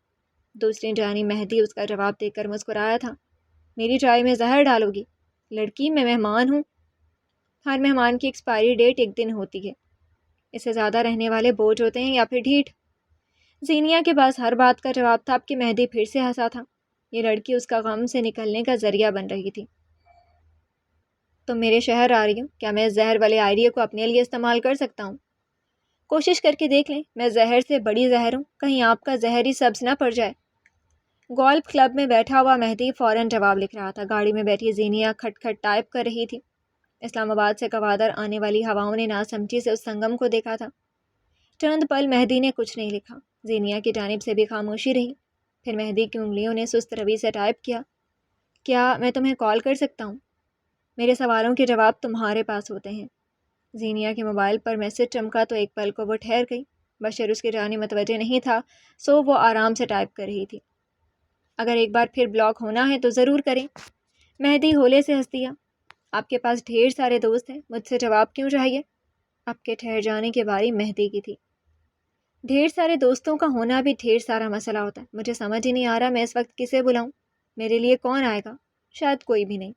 دوسری جانب مہدی اس کا جواب دے کر مسکرایا تھا، میری چائے میں زہر ڈالو گی؟ لڑکی، میں مہمان ہوں، ہر مہمان کی ایکسپائری ڈیٹ ایک دن ہوتی ہے، اس سے زیادہ رہنے والے بوجھ ہوتے ہیں یا پھر ڈھیٹ۔ زینیا کے پاس ہر بات کا جواب تھا۔ اب کہ مہدی پھر سے ہنسا تھا، یہ لڑکی اس کا غم سے نکلنے کا ذریعہ بن رہی تھی۔ تم میرے شہر آ رہی ہو، کیا میں اس زہر والے آئیڈیا کو اپنے لیے استعمال کر سکتا ہوں؟ کوشش کر کے دیکھ لیں، میں زہر سے بڑی زہر ہوں، کہیں آپ کا زہر ہی سبز نہ پڑ جائے۔ گولف کلب میں بیٹھا ہوا مہدی فوراً جواب لکھ رہا تھا۔ گاڑی میں بیٹھی زینیا کھٹ کھٹ ٹائپ کر رہی تھی۔ اسلام آباد سے گوادر آنے والی ہواؤں نے ناسمجھی سے اس سنگم کو دیکھا تھا۔ چند پل مہدی نے کچھ نہیں لکھا، زینیا کی جانب سے بھی خاموشی رہی۔ پھر مہدی کی انگلیوں نے سست روی سے ٹائپ کیا، کیا میں تمہیں کال کر سکتا ہوں؟ میرے سوالوں کے جواب تمہارے پاس ہوتے ہیں۔ زینیا کے موبائل پر میسج چمکا تو ایک پل کو وہ ٹھہر گئی۔ بشر اس کی جانب متوجہ نہیں تھا، سو وہ آرام سے ٹائپ کر رہی تھی۔ اگر ایک بار پھر بلاک ہونا ہے تو ضرور کریں۔ مہدی ہولے سے ہنس دیا، آپ کے پاس ڈھیر سارے دوست ہیں، مجھ سے جواب کیوں چاہیے؟ آپ کے ٹھہر جانے کی باری مہدی کی تھی۔ ڈھیر سارے دوستوں کا ہونا بھی ڈھیر سارا مسئلہ ہوتا ہے، مجھے سمجھ ہی نہیں آ رہا میں اس وقت کسے بلاؤں، میرے لیے کون آئے گا؟ شاید کوئی بھی نہیں۔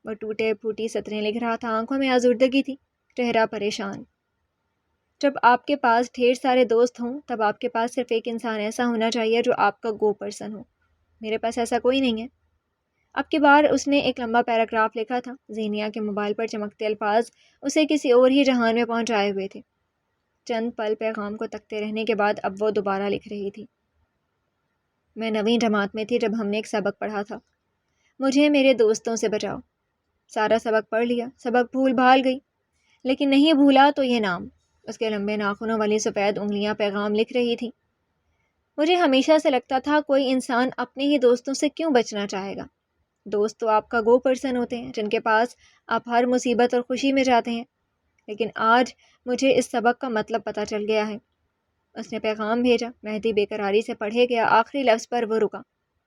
وہ ٹوٹے پھوٹی سطریں لکھ رہا تھا، آنکھوں میں آزردگی تھی، چہرہ پریشان۔ جب آپ کے پاس ڈھیر سارے دوست ہوں تب آپ کے پاس صرف ایک انسان ایسا ہونا چاہیے جو آپ کا گو پرسن ہو، میرے پاس ایسا کوئی نہیں ہے۔ اب کی بار اس نے ایک لمبا پیراگراف لکھا تھا۔ زینیا کے موبائل پر چمکتے الفاظ اسے کسی اور ہی جہان میں پہنچائے ہوئے تھے۔ چند پل پیغام کو تکتے رہنے کے بعد اب وہ دوبارہ لکھ رہی تھی، میں 9ویں جماعت میں تھی جب ہم نے ایک سبق پڑھا تھا، مجھے میرے دوستوں سے بچاؤ۔ سارا سبق پڑھ لیا، سبق بھول بھال گئی، لیکن نہیں بھولا تو یہ نام۔ اس کے لمبے ناخنوں والی سفید انگلیاں پیغام لکھ رہی تھیں۔ مجھے ہمیشہ سے لگتا تھا کوئی انسان اپنے ہی دوستوں سے کیوں بچنا چاہے گا؟ دوست تو آپ کا گو پرسن ہوتے ہیں جن کے پاس آپ ہر مصیبت اور خوشی میں جاتے ہیں، لیکن آج مجھے اس سبق کا مطلب پتہ چل گیا ہے۔ اس نے پیغام بھیجا، مہدی بے قراری سے پڑھے گیا، آخری لفظ پر وہ رکا،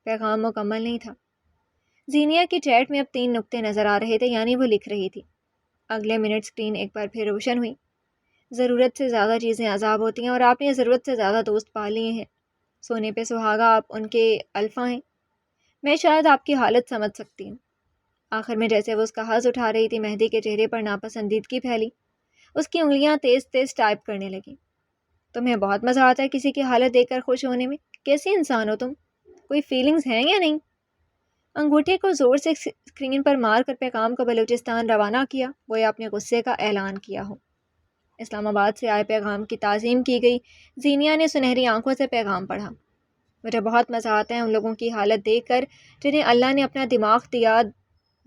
پیغام مکمل نہیں تھا۔ زینیا کی چیٹ میں اب 3 نقطے نظر آ رہے تھے، یعنی وہ لکھ رہی تھی۔ اگلے منٹ اسکرین ایک بار پھر روشن ہوئی۔ ضرورت سے زیادہ چیزیں عذاب ہوتی ہیں اور آپ نے ضرورت سے زیادہ دوست پا لیے ہیں، سونے پہ سہاگا آپ ان کے الفا ہیں۔ میں شاید آپ کی حالت سمجھ سکتی ہوں۔ آخر میں جیسے وہ اس کا حظ اٹھا رہی تھی، مہدی کے چہرے پر ناپسندیدگی پھیلی، اس کی انگلیاں تیز تیز ٹائپ کرنے لگیں۔ تمہیں بہت مزہ آتا ہے کسی کی حالت دیکھ کر خوش ہونے میں، کیسی انسان ہو تم؟ کوئی فیلنگز ہیں یا نہیں؟ انگوٹھے کو زور سے اسکرین پر مار کر پیغام کو بلوچستان روانہ کیا، وہ اپنے غصے کا اعلان کیا ہو۔ اسلام آباد سے آئے پیغام کی تعظیم کی گئی۔ زینیا نے سنہری آنکھوں سے پیغام پڑھا، مجھے بہت مزہ آتا ہے ان لوگوں کی حالت دیکھ کر جنہیں اللہ نے اپنا دماغ دیا،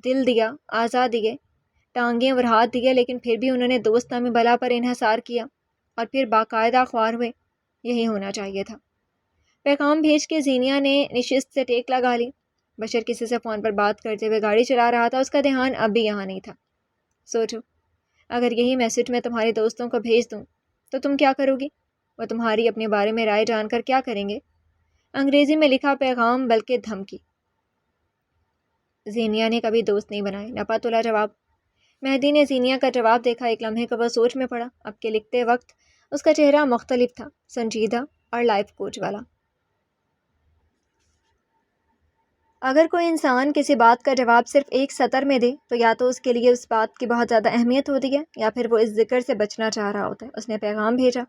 دل دیا، اعضاء دیے، ٹانگیں اور ہاتھ دیے، لیکن پھر بھی انہوں نے دوست نامی بلا پر انحصار کیا اور پھر باقاعدہ خوار ہوئے۔ یہی ہونا چاہیے تھا۔ پیغام بھیج کے زینیا نے نشست سے ٹیک لگا لی۔ بشر کسی سے فون پر بات کرتے ہوئے گاڑی چلا رہا تھا، اس کا دھیان اب بھی یہاں نہیں تھا۔ سوچو، اگر یہی میسج میں تمہارے دوستوں کو بھیج دوں تو تم کیا کرو گی؟ وہ تمہاری اپنے بارے میں رائے جان کر کیا کریں گے؟ انگریزی میں لکھا پیغام بلکہ دھمکی، زینیا نے کبھی دوست نہیں بنائے، نپا تلا جواب۔ مہدی نے زینیا کا جواب دیکھا، ایک لمحے کو وہ سوچ میں پڑا۔ اب کے لکھتے وقت اس کا چہرہ مختلف تھا، سنجیدہ اور لائف کوچ والا۔ اگر کوئی انسان کسی بات کا جواب صرف ایک سطر میں دے تو یا تو اس کے لیے اس بات کی بہت زیادہ اہمیت ہوتی ہے یا پھر وہ اس ذکر سے بچنا چاہ رہا ہوتا ہے۔ اس نے پیغام بھیجا۔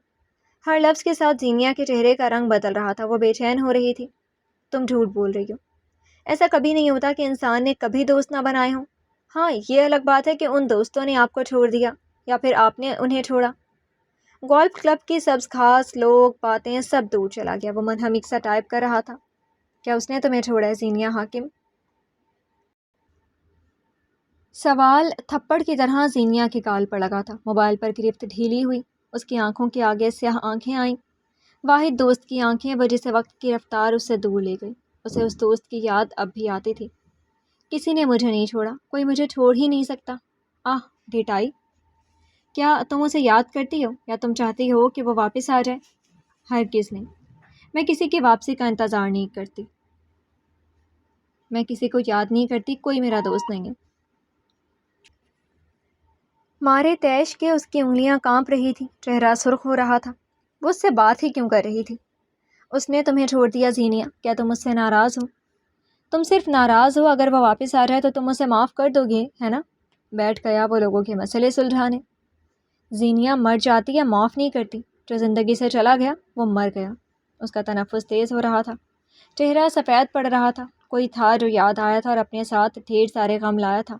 ہر لفظ کے ساتھ زینیا کے چہرے کا رنگ بدل رہا تھا، وہ بے چین ہو رہی تھی۔ تم جھوٹ بول رہی ہو، ایسا کبھی نہیں ہوتا کہ انسان نے کبھی دوست نہ بنائے ہوں۔ ہاں، یہ الگ بات ہے کہ ان دوستوں نے آپ کو چھوڑ دیا یا پھر آپ نے انہیں چھوڑا۔ گولف کلب کی سبز گھاس، لوگ، باتیں، سب دور چلا گیا۔ وہ منہمک سا ٹائپ کر رہا تھا۔ کیا اس نے تمہیں چھوڑا ہے زینیا حاکم؟ سوال تھپڑ کی طرح زینیا کی گال پر لگا تھا۔ موبائل پر گرفت ڈھیلی ہوئی، اس کی آنکھوں کے آگے سیاہ آنکھیں آئیں، واحد دوست کی آنکھیں، وہ جسے وقت کی رفتار اس سے دور لے گئی۔ اسے اس دوست کی یاد اب بھی آتی تھی۔ کسی نے مجھے نہیں چھوڑا، کوئی مجھے چھوڑ ہی نہیں سکتا۔ آہ، ڈھٹائی۔ کیا تم اسے یاد کرتی ہو یا تم چاہتی ہو کہ وہ واپس آ جائے؟ ہرگز نہیں، میں کسی کی واپسی کا انتظار نہیں کرتی۔ میں کسی کو یاد نہیں کرتی، کوئی میرا دوست نہیں ہے۔ مارے تیش کے اس کی انگلیاں کانپ رہی تھیں، چہرہ سرخ ہو رہا تھا۔ وہ اس سے بات ہی کیوں کر رہی تھی؟ اس نے تمہیں چھوڑ دیا زینیا، کیا تم اس سے ناراض ہو؟ تم صرف ناراض ہو، اگر وہ واپس آ جائے تو تم اسے معاف کر دو گے، ہے نا؟ بیٹھ گیا وہ لوگوں کے مسئلے سلجھانے۔ زینیا مر جاتی ہے، معاف نہیں کرتی۔ جو زندگی سے چلا گیا وہ مر گیا۔ اس کا تنفس تیز ہو رہا تھا، چہرہ سفید پڑ رہا تھا۔ کوئی تھا جو یاد آیا تھا اور اپنے ساتھ ڈھیر سارے غم لایا تھا۔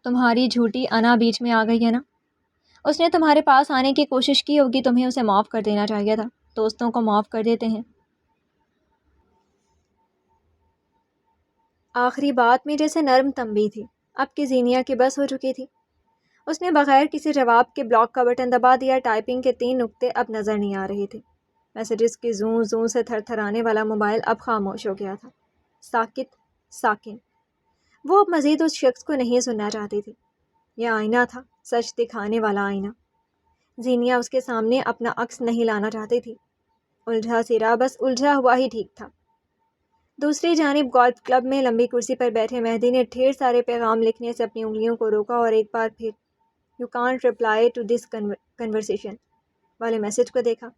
تمہاری جھوٹی انا بیچ میں آ گئی ہے نا؟ اس نے تمہارے پاس آنے کی کوشش کی ہوگی، تمہیں اسے معاف کر دینا چاہیے تھا۔ دوستوں کو معاف کر دیتے ہیں۔ آخری بات میں جیسے نرم تنبیہ تھی۔ اب کی زینیا کی بس ہو چکی تھی۔ اس نے بغیر کسی جواب کے بلاک کا بٹن دبا دیا۔ ٹائپنگ کے 3 نقطے اب نظر نہیں آ رہے تھے۔ میسیجز کی زوں زوں سے تھر تھرانے والا موبائل اب خاموش ہو گیا تھا۔ ساکت، ساکن۔ وہ اب مزید اس شخص کو نہیں سننا چاہتی تھی۔ یہ آئینہ تھا، سچ دکھانے والا آئینہ۔ زینیا اس کے سامنے اپنا عکس نہیں لانا چاہتی تھی۔ الجھا سرا بس الجھا ہوا ہی ٹھیک تھا۔ دوسری جانب گولف کلب میں لمبی کرسی پر بیٹھے مہدی نے ڈھیر سارے پیغام لکھنے سے اپنی انگلیوں کو روکا اور ایک بار پھر "you can't reply to this conversation" والے میسج کو دیکھا۔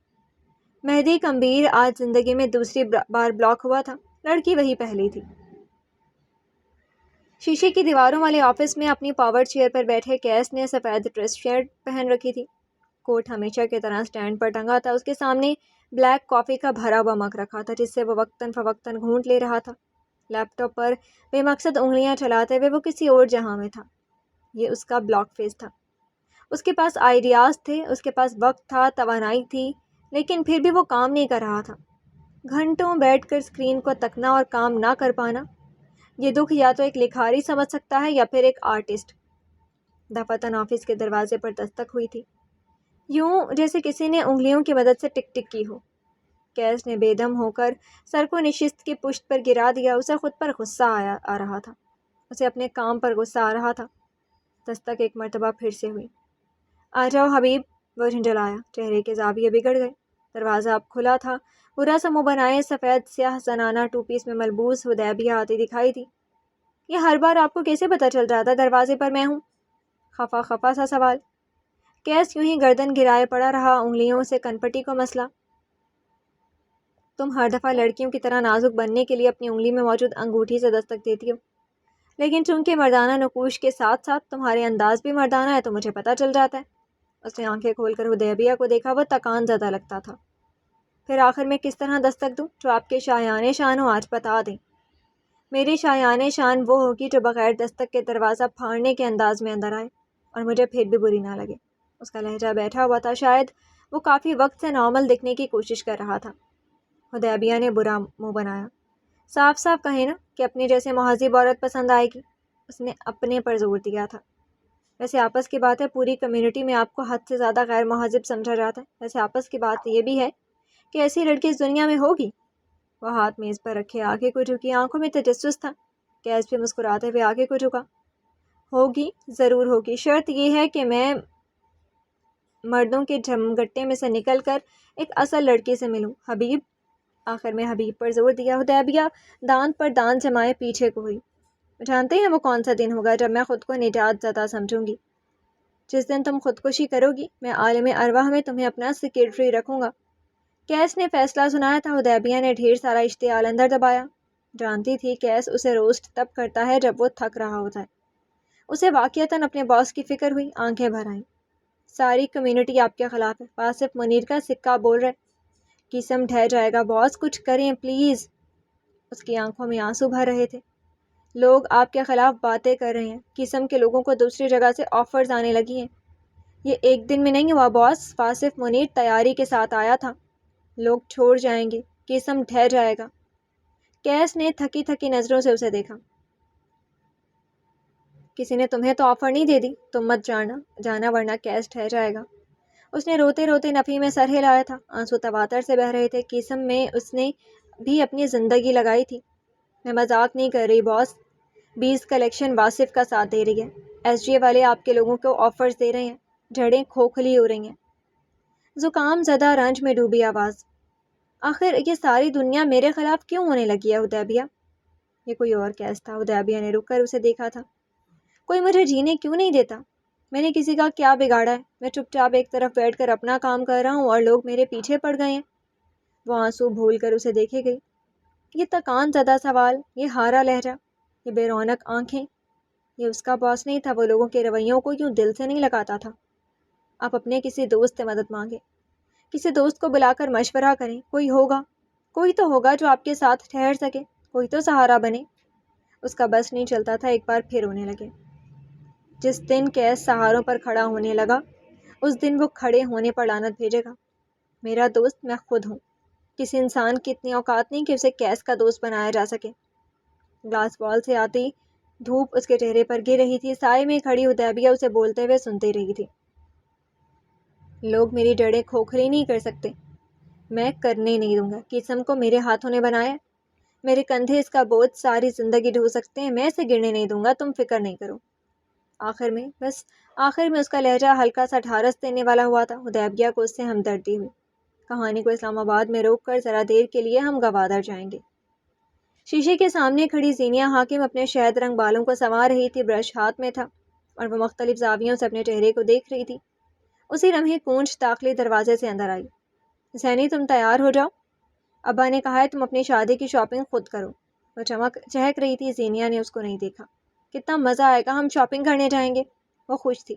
مہدی کمبیر آج زندگی میں دوسری بار بلاک ہوا تھا۔ لڑکی وہی پہلی تھی۔ شیشے کی دیواروں والے آفس میں اپنی پاور چیئر پر بیٹھے کیس نے سفید ڈریس شرٹ پہن رکھی تھی۔ کوٹ ہمیشہ کی طرح سٹینڈ پر ٹنگا تھا۔ اس کے سامنے بلیک کافی کا بھرا ہوا مگ رکھا تھا جس سے وہ وقتاً فوقتاً گھونٹ لے رہا تھا۔ لیپ ٹاپ پر بے مقصد انگلیاں چلاتے ہوئے وہ کسی اور جہاں میں تھا۔ یہ اس کا بلاک فیس تھا۔ اس کے پاس آئیڈیاز تھے، اس کے پاس وقت تھا، توانائی تھی، لیکن پھر بھی وہ کام نہیں کر رہا تھا۔ گھنٹوں بیٹھ کر اسکرین کو تکنا اور کام نہ کر پانا، یہ دکھ یا تو ایک لکھاری سمجھ سکتا ہے یا پھر ایک آرٹسٹ۔ دفتر آفس کے دروازے پر دستک ہوئی تھی، یوں جیسے کسی نے انگلیوں کی مدد سے ٹک ٹک کی ہو۔ کیس نے بے دم ہو کر سر کو نشست کی پشت پر گرا دیا۔ اسے خود پر غصہ آ رہا تھا، اسے اپنے کام پر غصہ آ رہا تھا۔ دستک ایک مرتبہ پھر سے ہوئی۔ آ جاؤ حبیب، وہ جھنجھلایا۔ چہرے کے زاویے بگڑ گئے۔ دروازہ اب کھلا تھا۔ برا سا منہ بنائے سفید سیاہ زنانہ ٹو پیس میں ملبوس حدیبیہ آتی دکھائی تھی۔ یہ ہر بار آپ کو کیسے پتہ چل جاتا دروازے پر میں ہوں؟ خفا خفا سا سوال۔ کیس یوں ہی گردن گرائے پڑا رہا، انگلیوں سے کنپٹی کو مسلا۔ تم ہر دفعہ لڑکیوں کی طرح نازک بننے کے لیے اپنی انگلی میں موجود انگوٹھی سے دستک دیتی ہو، لیکن چونکہ مردانہ نقوش کے ساتھ ساتھ تمہارے انداز بھی مردانہ ہے تو مجھے پتہ چل جاتا ہے۔ اس نے آنکھیں کھول کر حدیبیہ کو دیکھا، وہ تکان زدہ لگتا تھا۔ پھر آخر میں کس طرح دستک دوں جو آپ کے شایان شان ہو؟ آج بتا دیں۔ میری شایان شان وہ ہوگی جو بغیر دستک کے دروازہ پھاڑنے کے انداز میں اندر آئے اور مجھے پھر بھی بری نہ لگے۔ اس کا لہجہ بیٹھا ہوا تھا، شاید وہ کافی وقت سے نارمل دکھنے کی کوشش کر رہا تھا۔ حدیبیہ نے برا منہ بنایا۔ صاف صاف کہیں نا کہ اپنی جیسے مہذب عورت پسند آئے گی۔ اس نے اپنے پر زور دیا تھا۔ ویسے آپس کی بات ہے، پوری کمیونٹی میں آپ کو حد سے زیادہ غیر مہذب سمجھا جاتا ہے۔ ویسے آپس کی بات یہ بھی ہے کہ ایسی لڑکی اس دنیا میں ہوگی۔ وہ ہاتھ میز پر رکھے آگے کو جھکی، آنکھوں میں تجسس تھا۔ کیس پہ مسکراتے ہوئے آگے کو جھکا۔ ہوگی، ضرور ہوگی، شرط یہ ہے کہ میں مردوں کے جھمگٹے میں سے نکل کر ایک اصل لڑکی سے ملوں۔ حبیب، آخر میں حبیب پر زور دیا۔ حدیبیہ دانت پر دانت جمائے پیچھے کو ہوئی۔ جانتے ہیں وہ کون سا دن ہوگا جب میں خود کو نجات زدہ سمجھوں گی؟ جس دن تم خودکشی کرو گی میں عالم ارواح میں تمہیں اپنا سیکرٹری رکھوں گا۔ کیس نے فیصلہ سنایا تھا۔ حدیبیہ نے ڈھیر سارا اشتعال اندر دبایا۔ جانتی تھی کیس اسے روسٹ تب کرتا ہے جب وہ تھک رہا ہوتا ہے۔ اسے واقعتاً اپنے باس کی فکر ہوئی، آنکھیں بھر آئیں۔ ساری کمیونٹی آپ کے خلاف ہے، آصف منیر کا سکہ بول رہے۔ قسم ڈھہ جائے گا باس، کچھ کریں پلیز۔ اس کی آنکھوں میں آنسو بھر رہے تھے۔ لوگ آپ کے خلاف باتیں کر رہے ہیں، قسم کے لوگوں کو دوسری جگہ سے آفرز آنے لگی ہیں۔ یہ ایک دن میں نہیں ہوا باس، آصف منیر تیاری کے ساتھ آیا تھا۔ لوگ چھوڑ جائیں گے، قسم ڈھہ جائے گا۔ کیس نے تھکی تھکی نظروں سے اسے دیکھا۔ کسی نے تمہیں تو آفر نہیں دے دی، تم مت جانا ورنہ کیس ڈھہ جائے گا۔ اس نے روتے روتے نفی میں سر ہلایا تھا، آنسو تواتر سے بہہ رہے تھے۔ قسم میں اس نے بھی اپنی زندگی لگائی تھی۔ میں مذاق نہیں کر رہی باس، 20 کلیکشن واصف کا ساتھ دے رہی ہے، ایس جی اے والے آپ کے لوگوں کو آفرز دے رہے ہیں، جڑیں کھوکھلی ہو رہی ہیں۔ زکام زدہ رنج میں ڈوبی آواز۔ آخر یہ ساری دنیا میرے خلاف کیوں ہونے لگی ہے حدیبیہ؟ یہ کوئی اور کیس تھا۔ حدیبیہ نے رک کر اسے دیکھا تھا۔ کوئی مجھے جینے کیوں نہیں دیتا؟ میں نے کسی کا کیا بگاڑا ہے؟ میں چپ چاپ ایک طرف بیٹھ کر اپنا کام کر رہا ہوں اور لوگ میرے پیچھے پڑ گئے ہیں۔ وہ آنسو بھول کر اسے دیکھے گئی۔ یہ تکان زدہ سوال، یہ ہارا لہجہ، یہ بے رونق آنکھیں، یہ اس کا باس نہیں تھا۔ وہ لوگوں کے رویوں کو یوں دل سے نہیں لگاتا تھا۔ آپ اپنے کسی دوست سے مدد مانگیں، کسی دوست کو بلا کر مشورہ کریں، کوئی تو ہوگا جو آپ کے ساتھ ٹھہر سکے، کوئی تو سہارا بنے۔ اس کا بس نہیں چلتا تھا، ایک بار پھر رونے لگے۔ جس دن کیس سہاروں پر کھڑا ہونے لگا اس دن وہ کھڑے ہونے پر لعنت بھیجے گا۔ میرا دوست میں خود ہوں۔ کسی انسان کی اتنی اوقات نہیں کہ اسے کیس کا دوست بنایا جا سکے۔ گلاس وال سے آتی دھوپ اس کے چہرے پر گر رہی تھی۔ سائے میں کھڑی حدیبیہ اسے بولتے ہوئے سنتی رہی تھی۔ لوگ میری جڑیں کھوکھلی نہیں کر سکتے، میں کرنے نہیں دوں گا۔ قسم کو میرے ہاتھوں نے بنایا، میرے کندھے اس کا بوجھ ساری زندگی ڈھو سکتے ہیں، میں اسے گرنے نہیں دوں گا، تم فکر نہیں کرو۔ آخر میں اس کا لہجہ ہلکا سا ڈھارس دینے والا ہوا تھا۔ حدیبیہ کو اس سے ہمدردی ہوئی۔ کہانی کو اسلام آباد میں روک کر ذرا دیر کے لیے ہم گوادر جائیں گے۔ شیشے کے سامنے کھڑی زینیہ حاکم اپنے شہد رنگ بالوں کو سنوار رہی تھی، برش ہاتھ میں تھا اور وہ مختلف زاویوں سے اپنے چہرے کو دیکھ رہی تھی۔ اسی لمحے کونچ داخلی دروازے سے اندر آئی۔ زینی تم تیار ہو جاؤ، ابا نے کہا ہے تم اپنی شادی کی شاپنگ خود کرو۔ وہ چہک رہی تھی۔ زینیہ نے اس کو نہیں دیکھا۔ کتنا مزہ آئے گا، ہم شاپنگ کرنے جائیں گے۔ وہ خوش تھی،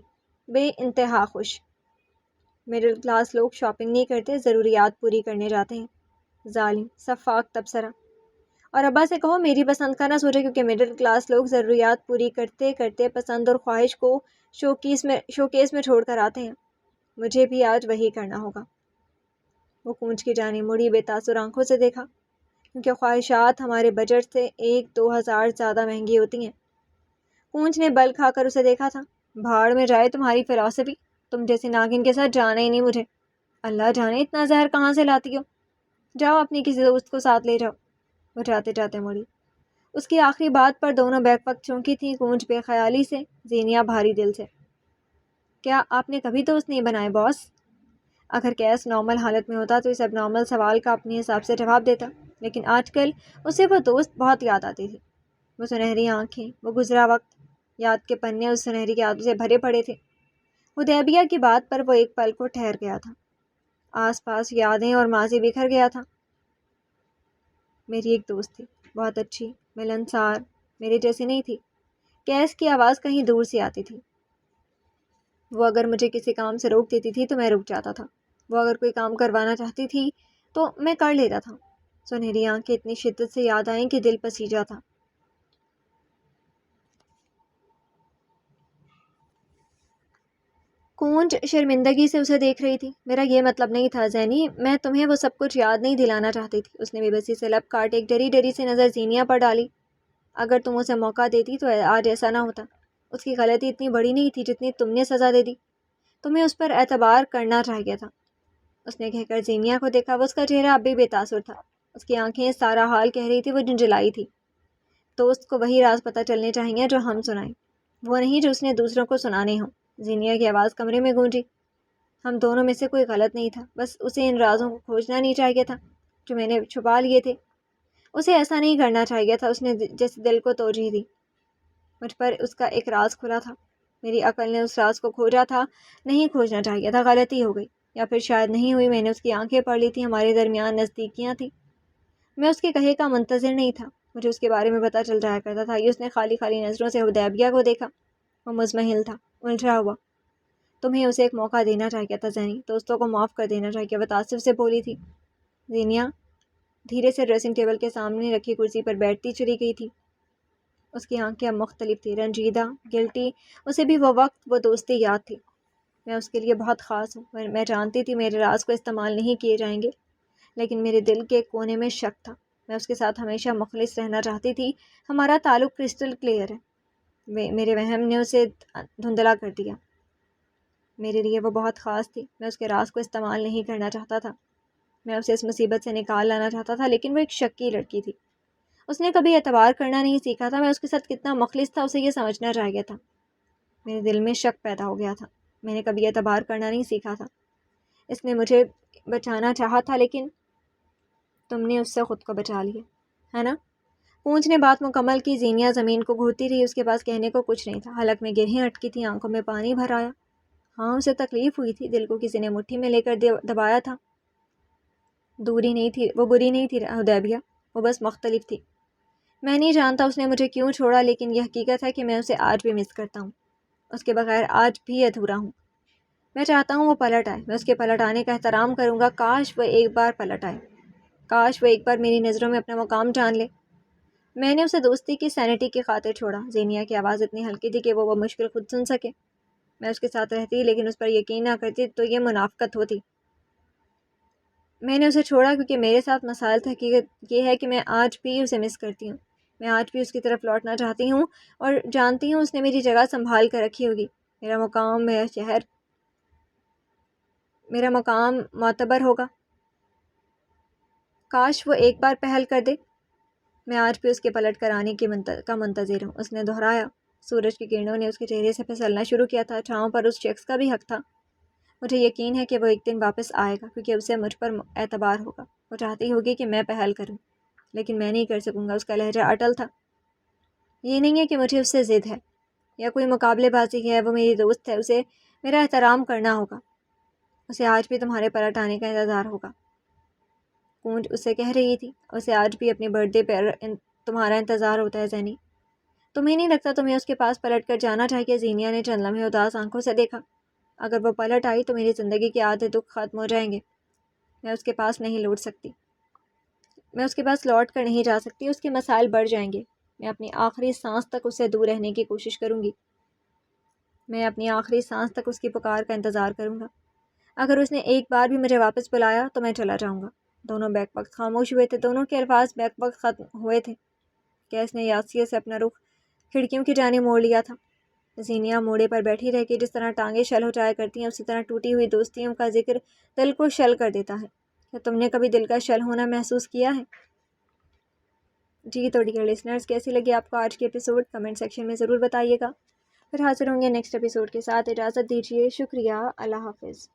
بے انتہا خوش۔ مڈل کلاس لوگ شاپنگ نہیں کرتے، ضروریات پوری کرنے جاتے ہیں۔ ظالم سفاک تبصرہ۔ اور ابا سے کہو میری پسند کا نہ سوچے، کیونکہ مڈل کلاس لوگ ضروریات پوری کرتے کرتے پسند اور خواہش کو شوکیس میں چھوڑ کر آتے ہیں۔ مجھے بھی آج وہی کرنا ہوگا۔ وہ کونچ کی جانب مڑی، بے تاثر آنکھوں سے دیکھا، کیونکہ خواہشات ہمارے بجٹ سے 1-2 ہزار زیادہ مہنگی ہوتی ہیں۔ کونچ نے بل کھا کر اسے دیکھا تھا۔ بھاڑ میں جائے تمہاری فلسفی، تم جیسی ناگن کے ساتھ جانا ہی نہیں مجھے۔ اللہ جانے اتنا زہر کہاں سے لاتی ہو۔ جاؤ اپنی کسی دوست کو ساتھ لے جاؤ۔ وہ جاتے جاتے مڑی۔ اس کی آخری بات پر دونوں بیک وقت چونکی تھیں، کونچ بے خیالی سے، زینیہ بھاری دل سے۔ کیا آپ نے کبھی دوست نہیں بنائے باس؟ اگر کیس نارمل حالت میں ہوتا تو اس اب نارمل سوال کا اپنے حساب سے جواب دیتا، لیکن آج کل اسے وہ دوست بہت یاد آتی تھی۔ وہ سنہری آنکھیں، وہ گزرا وقت، یاد کے پنے اس سنہری یادوں سے بھرے پڑے تھے۔ حدیبیہ کی بات پر وہ ایک پل کو ٹھہر گیا تھا۔ آس پاس یادیں اور ماضی بکھر گیا تھا۔ میری ایک دوست تھی، بہت اچھی، ملنسار، میرے جیسی نہیں تھی۔ کیس کی آواز کہیں دور سے آتی تھی۔ وہ اگر مجھے کسی کام سے روک دیتی تھی تو میں رک جاتا تھا، وہ اگر کوئی کام کروانا چاہتی تھی تو میں کر لیتا تھا۔ سنہری آنکھیں اتنی شدت سے یاد آئیں کہ دل پسیجا تھا۔ کونچ شرمندگی سے اسے دیکھ رہی تھی۔ میرا یہ مطلب نہیں تھا زینی، میں تمہیں وہ سب کچھ یاد نہیں دلانا چاہتی تھی۔ اس نے بے بسی سے لب کاٹ ایک ڈری ڈری سے نظر زینیہ پر ڈالی۔ اگر تم اسے موقع دیتی تو آج ایسا نہ ہوتا۔ اس کی غلطی اتنی بڑی نہیں تھی جتنی تم نے سزا دے دی۔ تمہیں اس پر اعتبار کرنا چاہیے تھا۔ اس نے کہہ کر زینیہ کو دیکھا۔ وہ اس کا چہرہ اب بھی بے تاثر تھا۔ اس کی آنکھیں سارا حال کہہ رہی تھی۔ وہ جھنجھلائی تھی۔ دوست کو وہی راز پتہ چلنے چاہیے جو ہم سنائیں، وہ نہیں جو اس نے دوسروں کو سنانے ہوں۔ زینیہ کی آواز کمرے میں گونجی۔ ہم دونوں میں سے کوئی غلط نہیں تھا، بس اسے ان رازوں کو کھوجنا نہیں چاہیے تھا۔ جو میں نے چھپا لیے تھے۔ اسے ایسا نہیں کرنا چاہیے تھا، اس نے جیسے دل کو توجہ دی۔ مجھ پر اس کا ایک راز کھلا تھا، میری عقل نے اس راز کو کھوجا تھا، نہیں کھوجنا چاہیے تھا، غلطی ہو گئی، یا پھر شاید نہیں ہوئی، میں نے اس کی آنکھیں پڑھ لی تھیں، ہمارے درمیان نزدیکیاں تھیں۔ میں اس کے کہے کا منتظر نہیں تھا، مجھے اس کے بارے میں پتہ چل جایا کرتا تھا۔ یہ اس نے خالی خالی نظروں سے حدیبیہ کو دیکھا، وہ مزمحل تھا، الجھا ہوا۔ تمہیں اسے ایک موقع دینا چاہیے تھا زینی، دوستوں کو معاف کر دینا چاہیے، وہ تعصب سے بولی تھی۔ زینیا دھیرے سے ڈریسنگ ٹیبل کے سامنے رکھی کرسی پر بیٹھتی چلی گئی تھی۔ اس کی آنکھیں اب مختلف تھی، رنجیدہ، گلٹی۔ اسے بھی وہ وقت، وہ دوستی یاد تھی۔ میں اس کے لیے بہت خاص ہوں، میں جانتی تھی میرے راز کو استعمال نہیں کیے جائیں گے، لیکن میرے دل کے کونے میں شک تھا۔ میں اس کے ساتھ ہمیشہ مخلص رہنا چاہتی تھی، ہمارا تعلق کرسٹل کلیئر ہے۔ میرے وہم نے اسے دھندلا کر دیا۔ میرے لیے وہ بہت خاص تھی، میں اس کے راز کو استعمال نہیں کرنا چاہتا تھا، میں اسے اس مصیبت سے نکال لانا چاہتا تھا، لیکن وہ ایک شکی لڑکی تھی۔ اس نے کبھی اعتبار کرنا نہیں سیکھا تھا، میں اس کے ساتھ کتنا مخلص تھا اسے یہ سمجھنا چاہیے تھا۔ میرے دل میں شک پیدا ہو گیا تھا، میں نے کبھی اعتبار کرنا نہیں سیکھا تھا۔ اس نے مجھے بچانا چاہا تھا، لیکن تم نے اس سے خود کو بچا لیا، ہے نا؟ پونچھ نے بات مکمل کی۔ زینیا زمین کو گھورتی رہی، اس کے پاس کہنے کو کچھ نہیں تھا، حلق میں گرہیں اٹکی تھی، آنکھوں میں پانی بھر آیا۔ ہاں اسے تکلیف ہوئی تھی، دل کو کسی نے مٹھی میں لے کر دبایا تھا۔ دوری نہیں تھی، وہ بری نہیں تھی حدیبیہ، وہ بس مختلف تھی۔ میں نہیں جانتا اس نے مجھے کیوں چھوڑا، لیکن یہ حقیقت ہے کہ میں اسے آج بھی مس کرتا ہوں، اس کے بغیر آج بھی ادھورا ہوں۔ میں چاہتا ہوں وہ پلٹ آئے، میں اس کے پلٹ آنے کا احترام کروں گا۔ کاش وہ ایک بار پلٹ آئے، کاش وہ ایک بار میری نظروں میں اپنا مقام جان لے۔ میں نے اسے دوستی کی سینٹی کی خاطر چھوڑا۔ زینیا کی آواز اتنی ہلکی تھی کہ وہ مشکل خود سن سکے۔ میں اس کے ساتھ رہتی لیکن اس پر یقین نہ کرتی تو یہ منافقت ہوتی۔ میں نے اسے چھوڑا کیونکہ میرے ساتھ مسائل تھا۔ حقیقت یہ ہے کہ میں آج بھی اسے مس کرتی ہوں، میں آج بھی اس کی طرف لوٹنا چاہتی ہوں، اور جانتی ہوں اس نے میری جگہ سنبھال کر رکھی ہوگی، میرا مقام، میرا شہر، میرا مقام معتبر ہوگا۔ کاش وہ ایک بار پہل کر دے۔ میں آج بھی اس کے پلٹ کر آنے کا منتظر ہوں، اس نے دہرایا۔ سورج کی کرنوں نے اس کے چہرے سے پھسلنا شروع کیا تھا، چھاؤں پر اس شخص کا بھی حق تھا۔ مجھے یقین ہے کہ وہ ایک دن واپس آئے گا، کیونکہ اسے مجھ پر اعتبار ہوگا۔ وہ چاہتی ہوگی کہ میں پہل کروں، لیکن میں نہیں کر سکوں گا۔ اس کا لہجہ اٹل تھا۔ یہ نہیں ہے کہ مجھے اس سے ضد ہے یا کوئی مقابلے بازی ہے، وہ میری دوست ہے، اسے میرا احترام کرنا ہوگا، اسے آج بھی تمہارے پلٹ آنے کا انتظار ہوگا۔ کونج اسے کہہ رہی تھی، اسے آج بھی اپنے برتھ ڈے پر تمہارا انتظار ہوتا ہے زینی۔ تمہیں نہیں لگتا تمہیں اس کے پاس پلٹ کر جانا چاہیے؟ زینیا نے چند لمحے اداس آنکھوں سے دیکھا۔ اگر وہ پلٹ آئی تو میری زندگی کے آدھے دکھ ختم ہو جائیں گے۔ میں اس کے پاس نہیں لوٹ سکتی، میں اس کے پاس لوٹ کر نہیں جا سکتی، اس کے مسائل بڑھ جائیں گے۔ میں اپنی آخری سانس تک اس سے دور رہنے کی کوشش کروں گی، میں اپنی آخری سانس تک اس کی پکار کا انتظار کروں گا۔ اگر اس نے ایک بار بھی مجھے واپس بلایا تو میں چلا جاؤں گا۔ دونوں بیک وقت خاموش ہوئے تھے، دونوں کے الفاظ بیک وقت ختم ہوئے تھے۔ کیس نے یاسیے سے اپنا رخ کھڑکیوں کی جانب موڑ لیا تھا۔ زینیا موڑے پر بیٹھی رہ کے جس طرح ٹانگیں شل ہو جایا کرتی ہیں، اسی طرح ٹوٹی ہوئی دوستیوں کا ذکر دل کو شل کر دیتا ہے۔ کیا تم نے کبھی دل کا شل ہونا محسوس کیا ہے؟ جی تو ڈیئر لسنرز، کیسی لگی آپ کو آج کی ایپیسوڈ؟ کمنٹ سیکشن میں ضرور بتائیے گا۔ پھر حاضر ہوں گے نیکسٹ ایپیسوڈ کے ساتھ۔ اجازت دیجیے، شکریہ، اللہ حافظ۔